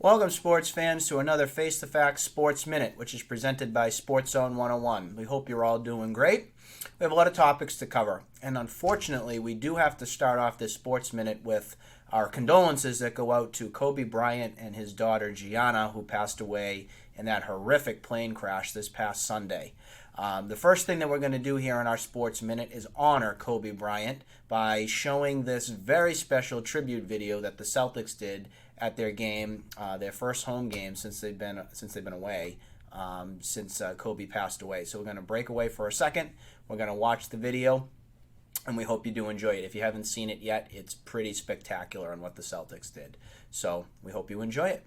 Welcome, sports fans, to another Face the Facts Sports Minute, which is presented by Sports Zone 101. We hope you're all doing great. We have a lot of topics to cover, and unfortunately, we do have to start off this Sports Minute with our condolences that go out to Kobe Bryant and his daughter Gianna, who passed away in that horrific plane crash this past Sunday. The first thing that we're going to do here in our Sports Minute is honor Kobe Bryant by showing this very special tribute video that the Celtics did at their game, their first home game since they've been away, since Kobe passed away. So we're going to break away for a second. We're going to watch the video, and we hope you do enjoy it. If you haven't seen it yet, it's pretty spectacular on what the Celtics did. So we hope you enjoy it.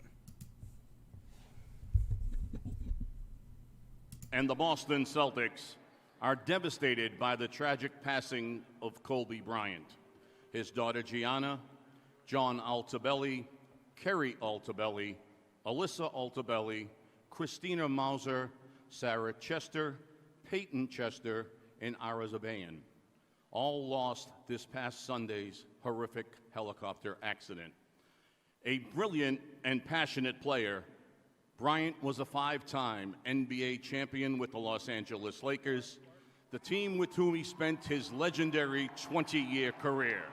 And the Boston Celtics are devastated by the tragic passing of Kobe Bryant. His daughter Gianna, John Altobelli, Kerry Altobelli, Alyssa Altobelli, Christina Mauser, Sarah Chester, Peyton Chester, and Ara Zabayan, all lost this past Sunday's horrific helicopter accident. A brilliant and passionate player, Bryant was a five-time NBA champion with the Los Angeles Lakers, the team with whom he spent his legendary 20-year career.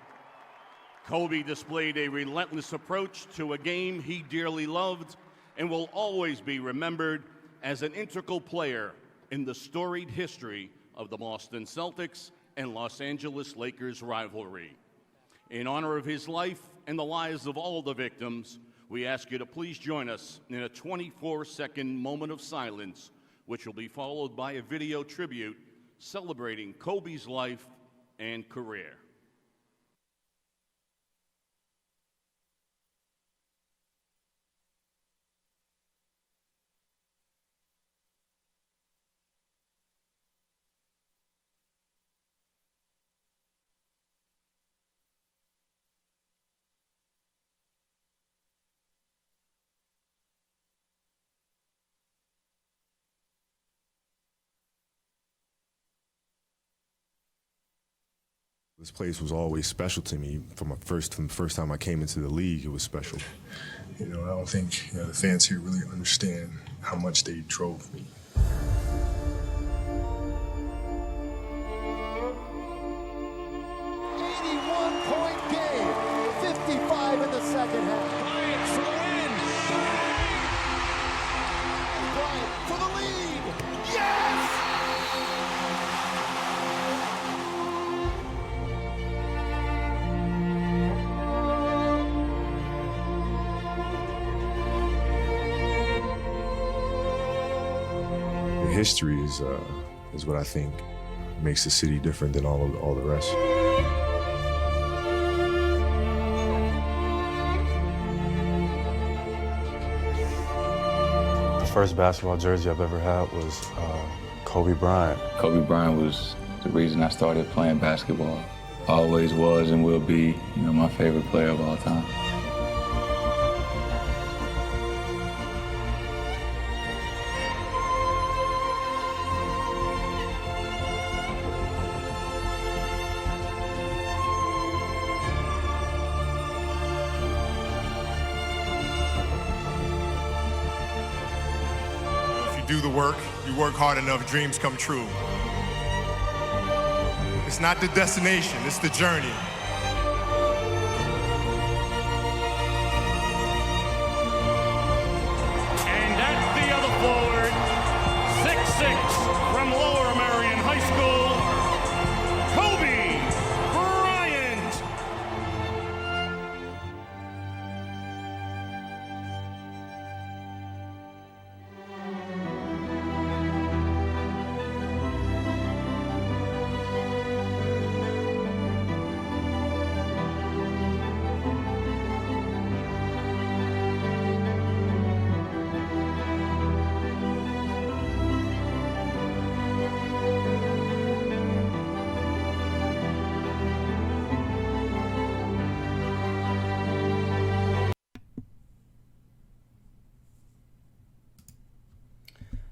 Kobe displayed a relentless approach to a game he dearly loved and will always be remembered as an integral player in the storied history of the Boston Celtics and Los Angeles Lakers rivalry. In honor of his life and the lives of all the victims, we ask you to please join us in a 24-second moment of silence, which will be followed by a video tribute celebrating Kobe's life and career. This place was always special to me. From the first time I came into the league, it was special. I don't think the fans here really understand how much they drove me. Point game, 55 in the second half. Bryant for the win. Bryant for the lead. Yes! The history is what I think makes the city different than all the rest. The first basketball jersey I've ever had was Kobe Bryant. Kobe Bryant was the reason I started playing basketball. Always was and will be, my favorite player of all time. Do the work, you work hard enough, dreams come true. It's not the destination, it's the journey. And that's the other forward, 6'6", from Lower Merion High School, Kobe Bryant.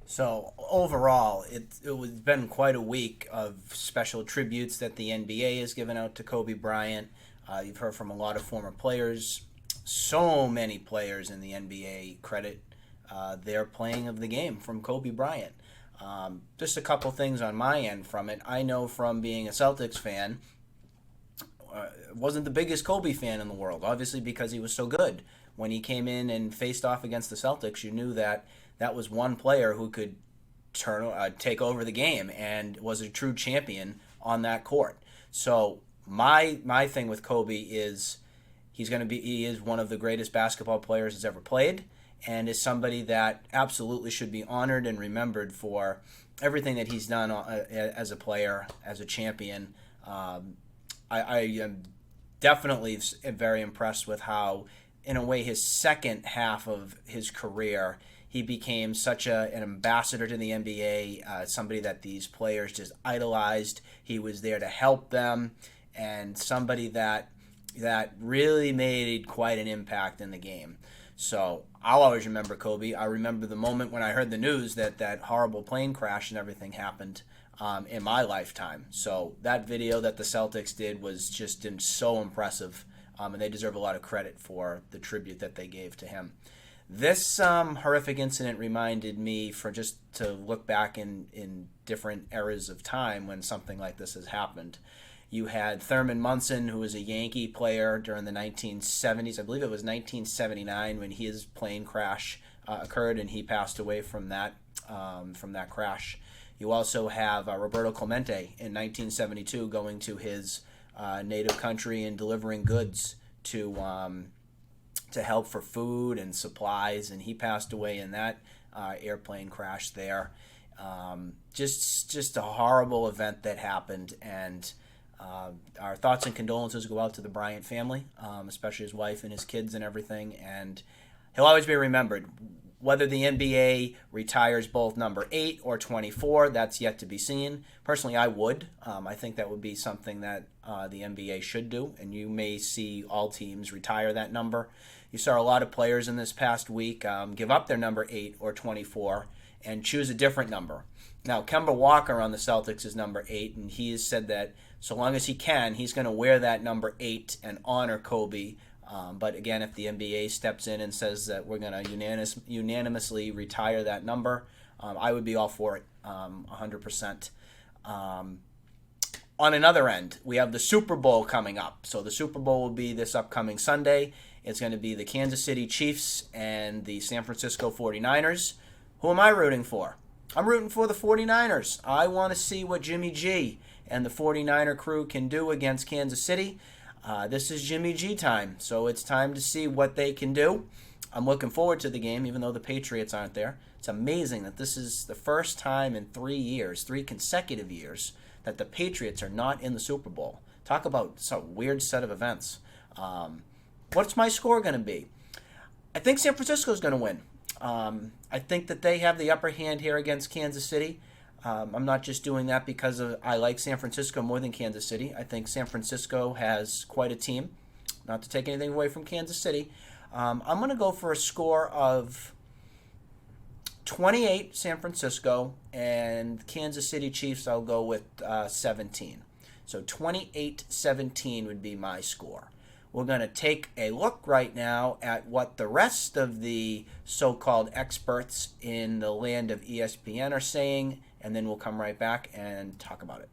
So overall, it's been quite a week of special tributes that the NBA has given out to Kobe Bryant. You've heard from a lot of former players so many players in the NBA credit their playing of the game from Kobe Bryant. Just a couple things on my end from it. I know from being a Celtics fan, wasn't the biggest Kobe fan in the world, obviously because he was so good. When he came in and faced off against the Celtics, you knew that that was one player who could take over the game and was a true champion on that court. So my thing with Kobe is he is one of the greatest basketball players that's ever played, and is somebody that absolutely should be honored and remembered for everything that he's done as a player, as a champion. I am definitely very impressed with how, in a way, his second half of his career, he became such an ambassador to the NBA, somebody that these players just idolized. He was there to help them, and somebody that really made quite an impact in the game. So I'll always remember Kobe. I remember the moment when I heard the news that horrible plane crash and everything happened in my lifetime. So that video that the Celtics did was just so impressive, and they deserve a lot of credit for the tribute that they gave to him. This horrific incident reminded me to look back in different eras of time when something like this has happened. You had Thurman Munson, who was a Yankee player during the 1970s. I believe it was 1979 when his plane crash occurred, and he passed away from that crash. You also have Roberto Clemente in 1972 going to his native country and delivering goods to help for food and supplies, and he passed away in that airplane crash there. Just a horrible event that happened, and our thoughts and condolences go out to the Bryant family, especially his wife and his kids and everything, and he'll always be remembered. Whether the NBA retires both number 8 or 24, that's yet to be seen. Personally, I would. I think that would be something that the NBA should do, and you may see all teams retire that number. You saw a lot of players in this past week give up their number 8 or 24 and choose a different number. Now, Kemba Walker on the Celtics is number 8, and he has said that so long as he can, he's going to wear that number 8 and honor Kobe. But again, if the NBA steps in and says that we're going to unanimously retire that number, I would be all for it, 100%. On another end, we have the Super Bowl coming up. So the Super Bowl will be this upcoming Sunday. It's going to be the Kansas City Chiefs and the San Francisco 49ers. Who am I rooting for? I'm rooting for the 49ers. I want to see what Jimmy G and the 49er crew can do against Kansas City. This is Jimmy G time, so it's time to see what they can do. I'm looking forward to the game, even though the Patriots aren't there. It's amazing that this is the first time in 3 consecutive years, that the Patriots are not in the Super Bowl. Talk about some weird set of events. What's my score going to be? I think San Francisco is going to win. I think that they have the upper hand here against Kansas City. I'm not just doing that because I like San Francisco more than Kansas City. I think San Francisco has quite a team. Not to take anything away from Kansas City. I'm going to go for a score of 28 San Francisco, and Kansas City Chiefs I'll go with 17. So 28-17 would be my score. We're going to take a look right now at what the rest of the so-called experts in the land of ESPN are saying, and then we'll come right back and talk about it.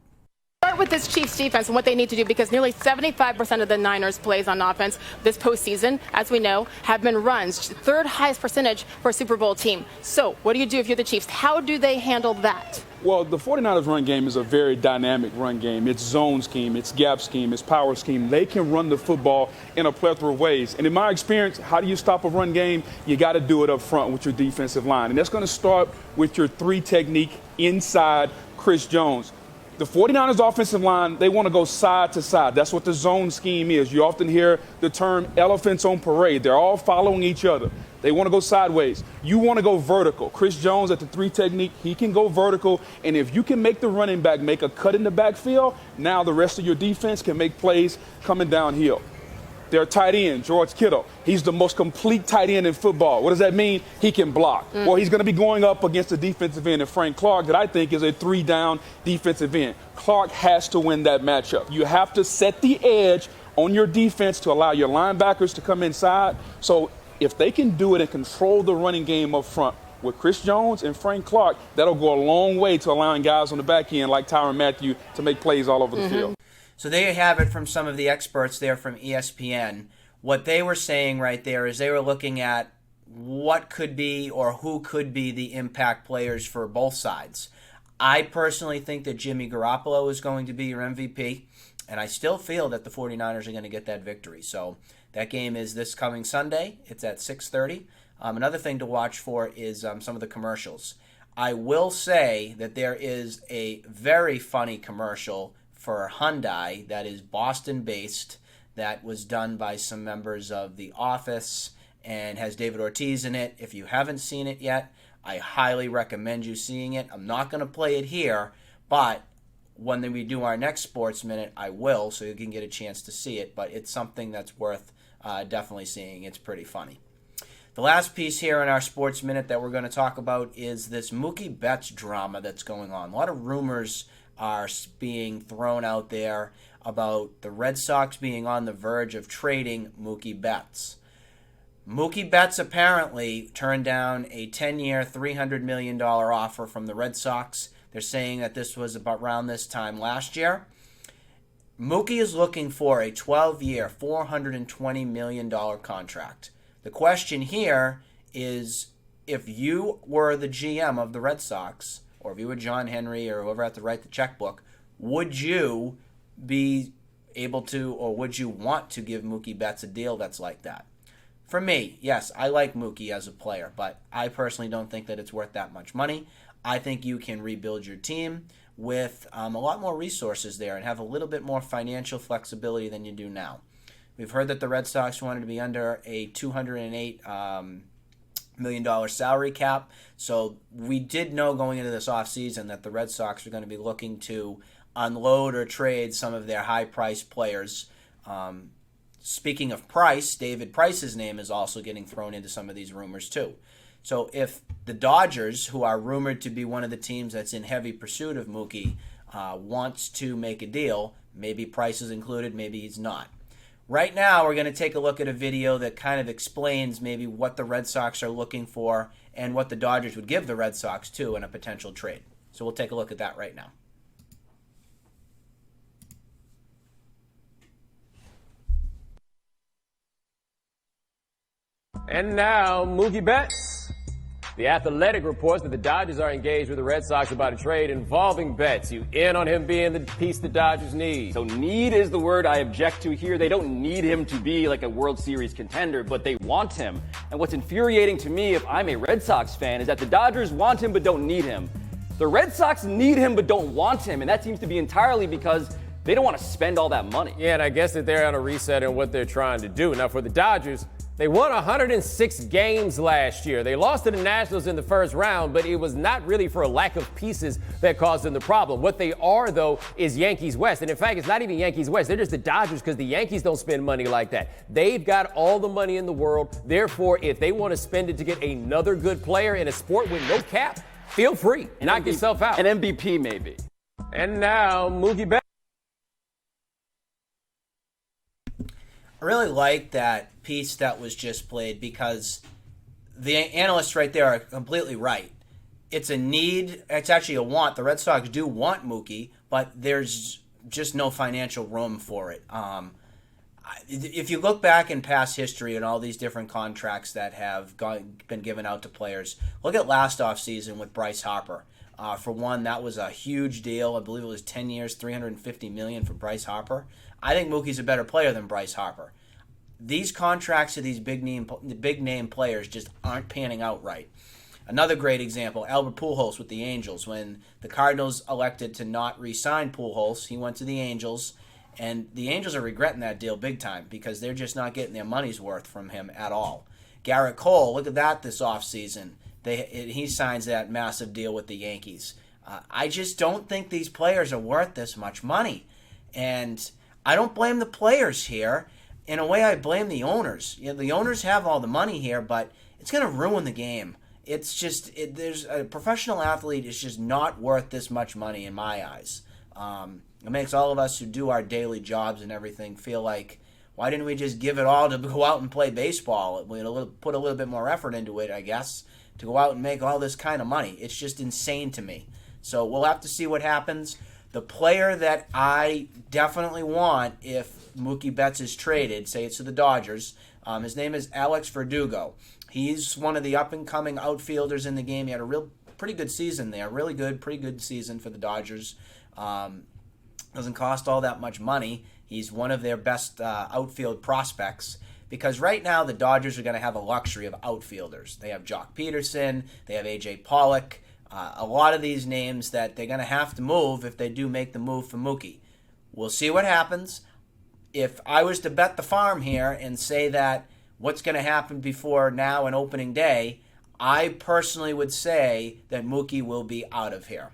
Start with this Chiefs defense and what they need to do, because nearly 75% of the Niners' plays on offense this postseason, as we know, have been runs. Third highest percentage for a Super Bowl team. So what do you do if you're the Chiefs? How do they handle that? Well, the 49ers run game is a very dynamic run game. It's zone scheme, it's gap scheme, it's power scheme. They can run the football in a plethora of ways. And in my experience, how do you stop a run game? You got to do it up front with your defensive line. And that's going to start with your 3 technique inside Chris Jones. The 49ers offensive line, they want to go side to side. That's what the zone scheme is. You often hear the term elephants on parade. They're all following each other. They want to go sideways. You want to go vertical. Chris Jones at the 3 technique, he can go vertical. And if you can make the running back make a cut in the backfield, now the rest of your defense can make plays coming downhill. Their tight end, George Kittle, he's the most complete tight end in football. What does that mean? He can block. Well, he's going to be going up against the defensive end of Frank Clark that I think is a 3-down defensive end. Clark has to win that matchup. You have to set the edge on your defense to allow your linebackers to come inside. So if they can do it and control the running game up front with Chris Jones and Frank Clark, that'll go a long way to allowing guys on the back end like Tyrann Mathieu to make plays all over the field. So there you have it from some of the experts there from ESPN. What they were saying right there is they were looking at what could be or who could be the impact players for both sides. I personally think that Jimmy Garoppolo is going to be your MVP, and I still feel that the 49ers are going to get that victory. So that game is this coming Sunday. It's at 6:30. Another thing to watch for is some of the commercials. I will say that there is a very funny commercial for Hyundai that is Boston-based that was done by some members of The Office and has David Ortiz in it. If you haven't seen it yet, I highly recommend you seeing it. I'm not going to play it here, but when we do our next Sports Minute, I will, so you can get a chance to see it. But it's something that's worth definitely seeing. It's pretty funny. The last piece here in our Sports Minute that we're going to talk about is this Mookie Betts drama that's going on. A lot of rumors are being thrown out there about the Red Sox being on the verge of trading Mookie Betts. Mookie Betts apparently turned down a 10-year, $300 million offer from the Red Sox. They're saying that this was about around this time last year. Mookie is looking for a 12-year, $420 million contract. The question here is, if you were the GM of the Red Sox, or if you were John Henry or whoever had to write the checkbook, would you be able to, or would you want to give Mookie Betts a deal that's like that? For me, yes, I like Mookie as a player, but I personally don't think that it's worth that much money. I think you can rebuild your team with a lot more resources there and have a little bit more financial flexibility than you do now. We've heard that the Red Sox wanted to be under a $208 million salary cap, so we did know going into this offseason that the Red Sox were going to be looking to unload or trade some of their high-priced players. Speaking of Price, David Price's name is also getting thrown into some of these rumors too. So if the Dodgers, who are rumored to be one of the teams that's in heavy pursuit of Mookie, wants to make a deal, maybe Price is included, maybe he's not. Right now, we're going to take a look at a video that kind of explains maybe what the Red Sox are looking for and what the Dodgers would give the Red Sox too in a potential trade. So we'll take a look at that right now. And now, Mookie Betts. The Athletic reports that the Dodgers are engaged with the Red Sox about a trade involving Betts. You in on him being the piece the Dodgers need? So need is the word I object to here. They don't need him to be like a World Series contender, but they want him. And what's infuriating to me, if I'm a Red Sox fan, is that the Dodgers want him but don't need him. The Red Sox need him but don't want him, and that seems to be entirely because they don't want to spend all that money. Yeah, and I guess that they're on a reset in what they're trying to do. Now, for the Dodgers, they won 106 games last year. They lost to the Nationals in the first round, but it was not really for a lack of pieces that caused them the problem. What they are, though, is Yankees West. And in fact, it's not even Yankees West. They're just the Dodgers because the Yankees don't spend money like that. They've got all the money in the world. Therefore, if they want to spend it to get another good player in a sport with no cap, feel free. Knock yourself out. An MVP, maybe. And now, Mookie Betts. I really like that piece that was just played because the analysts right there are completely right. It's a need. It's actually a want. The Red Sox do want Mookie, but there's just no financial room for it. If you look back in past history and all these different contracts that have been given out to players, look at last offseason with Bryce Harper. For one, that was a huge deal. I believe it was 10 years, $350 million for Bryce Harper. I think Mookie's a better player than Bryce Harper. These contracts to these big name players just aren't panning out right. Another great example, Albert Pujols with the Angels. When the Cardinals elected to not re-sign Pujols, he went to the Angels, and the Angels are regretting that deal big time because they're just not getting their money's worth from him at all. Garrett Cole, look at that this offseason. He signs that massive deal with the Yankees. I just don't think these players are worth this much money. And I don't blame the players here. In a way, I blame the owners. You know, the owners have all the money here, but it's going to ruin the game. It's just, there's a professional athlete is just not worth this much money in my eyes. It makes all of us who do our daily jobs and everything feel like Why didn't we just give it all to go out and play baseball? We put a little bit more effort into it, I guess, to go out and make all this kind of money. It's just insane to me. So we'll have to see what happens. The player that I definitely want if Mookie Betts is traded, say it's to the Dodgers, his name is Alex Verdugo. He's one of the up-and-coming outfielders in the game. He had a pretty good season there. Pretty good season for the Dodgers. Doesn't cost all that much money. He's one of their best outfield prospects because right now the Dodgers are going to have a luxury of outfielders. They have Jock Peterson. They have A.J. Pollock. A lot of these names that they're going to have to move if they do make the move for Mookie. We'll see what happens. If I was to bet the farm here and say that what's going to happen before now and opening day, I personally would say that Mookie will be out of here.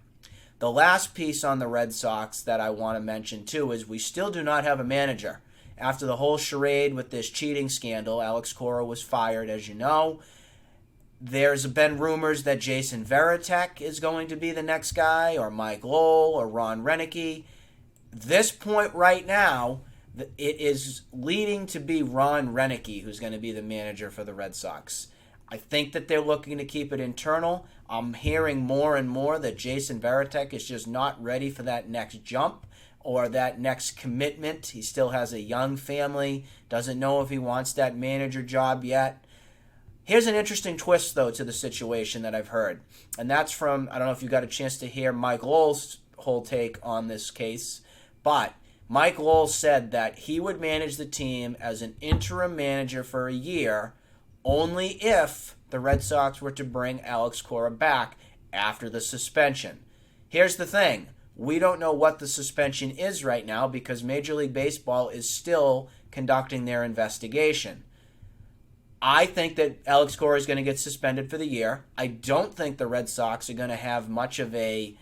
The last piece on the Red Sox that I want to mention too is we still do not have a manager. After the whole charade with this cheating scandal, Alex Cora was fired, as you know. There's been rumors that Jason Varitek is going to be the next guy, or Mike Lowell, or Ron Renicky. This point right now, it is leading to be Ron Renicky who's going to be the manager for the Red Sox. I think that they're looking to keep it internal. I'm hearing more and more that Jason Varitek is just not ready for that next jump or that next commitment. He still has a young family, doesn't know if he wants that manager job yet. Here's an interesting twist, though, to the situation that I've heard. And that's from, I don't know if you got a chance to hear Mike Lowell's whole take on this case, but Mike Lowell said that he would manage the team as an interim manager for a year only if the Red Sox were to bring Alex Cora back after the suspension. Here's the thing. We don't know what the suspension is right now because Major League Baseball is still conducting their investigation. I think that Alex Cora is going to get suspended for the year. I don't think the Red Sox are going to have much of a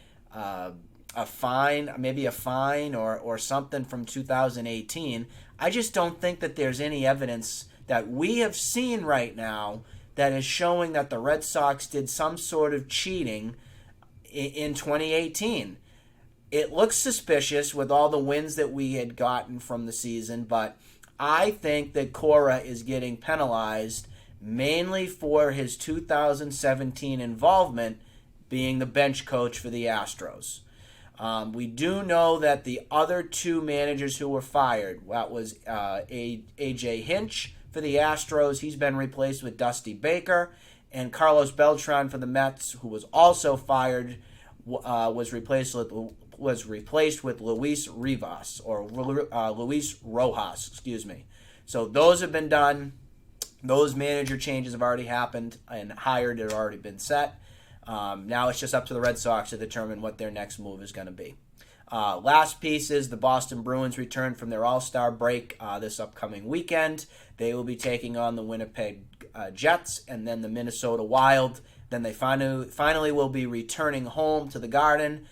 fine, maybe a fine or something from 2018. I just don't think that there's any evidence that we have seen right now that is showing that the Red Sox did some sort of cheating in 2018. It looks suspicious with all the wins that we had gotten from the season, but I think that Cora is getting penalized mainly for his 2017 involvement being the bench coach for the Astros. We do know that the other two managers who were fired, that was A.J. Hinch for the Astros. He's been replaced with Dusty Baker. And Carlos Beltran for the Mets, who was also fired, was replaced with Luis Rivas, or Luis Rojas, excuse me. So those have been done. Those manager changes have already happened, and hired had already been set. Now it's just up to the Red Sox to determine what their next move is going to be. Last piece is the Boston Bruins return from their All-Star break this upcoming weekend. They will be taking on the Winnipeg Jets and then the Minnesota Wild. Then they finally will be returning home to the Garden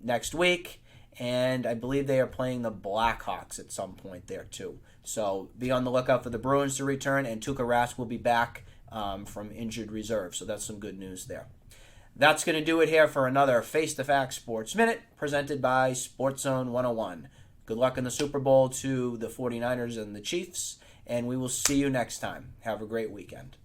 next week. And I believe they are playing the Blackhawks at some point there too. So be on the lookout for the Bruins to return, and Tuukka Rask will be back from injured reserve. So that's some good news there. That's going to do it here for another Face the Facts Sports Minute presented by Sports Zone 101. Good luck in the Super Bowl to the 49ers and the Chiefs, and we will see you next time. Have a great weekend.